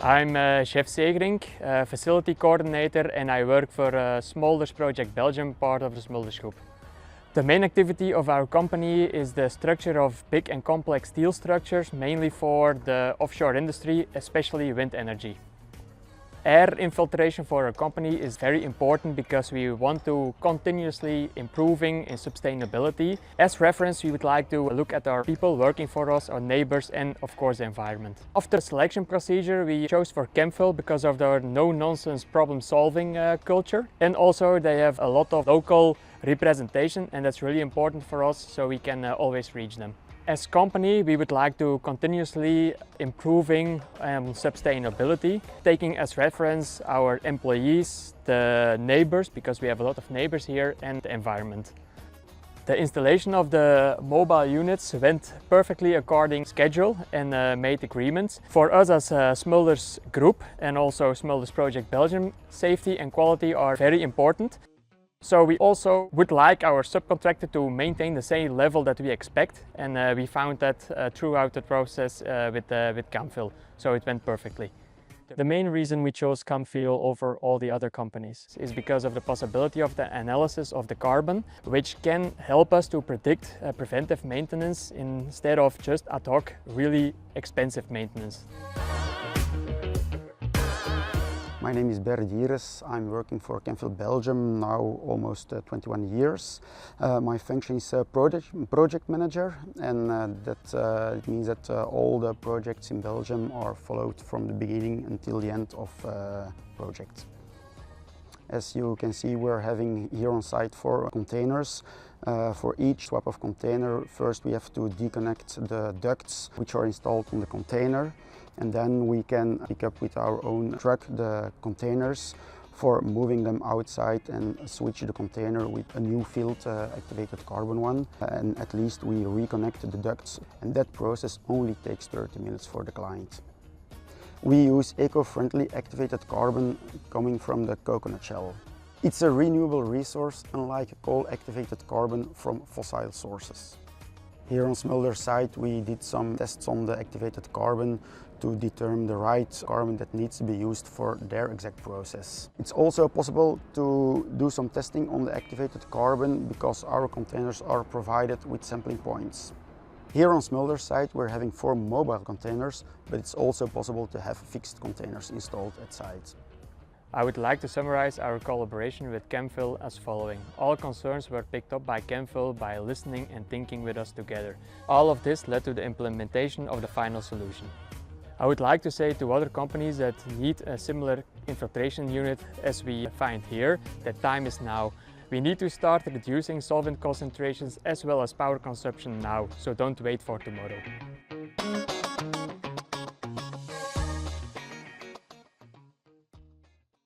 I'm Chef Segerink, facility coordinator, and I work for Smulders Project Belgium, part of the Smulders Group. The main activity of our company is the structure of big and complex steel structures, mainly for the offshore industry, especially wind energy. Air infiltration for our company is very important because we want to continuously improving in sustainability. As reference, we would like to look at our people working for us, our neighbors, and of course the environment. After the selection procedure, we chose for Chemfill because of their no-nonsense problem-solving culture, and also they have a lot of local representation, and that's really important for us, so we can always reach them. As a company, we would like to continuously improving sustainability, taking as reference our employees, the neighbors, because we have a lot of neighbors here, and the environment. The installation of the mobile units went perfectly according to schedule and made agreements. For us as a Smulders Group and also Smulders Project Belgium, safety and quality are very important. So we also would like our subcontractor to maintain the same level that we expect, and we found that throughout the process with Chemfill, so it went perfectly. The main reason we chose Chemfill over all the other companies is because of the possibility of the analysis of the carbon, which can help us to predict preventive maintenance instead of just ad hoc, really expensive maintenance. My name is Bert Dieres. I'm working for Chemfill Belgium now almost 21 years. My function is project manager, and it means that all the projects in Belgium are followed from the beginning until the end of project. As you can see, we're having here on site 4 containers. For each swap of container, first we have to disconnect the ducts which are installed in the container, and then we can pick up with our own truck the containers for moving them outside and switch the container with a new field activated carbon one, and at least we reconnect the ducts, and that process only takes 30 minutes for the client. We use eco-friendly activated carbon coming from the coconut shell. It's a renewable resource, unlike coal-activated carbon from fossil sources. Here on Smulders site we did some tests on the activated carbon to determine the right carbon that needs to be used for their exact process. It's also possible to do some testing on the activated carbon because our containers are provided with sampling points. Here on Smulders site we're having 4 mobile containers, but it's also possible to have fixed containers installed at site. I would like to summarize our collaboration with Chemfill as following. All concerns were picked up by Chemfill by listening and thinking with us together. All of this led to the implementation of the final solution. I would like to say to other companies that need a similar infiltration unit as we find here, that time is now. We need to start reducing solvent concentrations as well as power consumption now, so don't wait for tomorrow.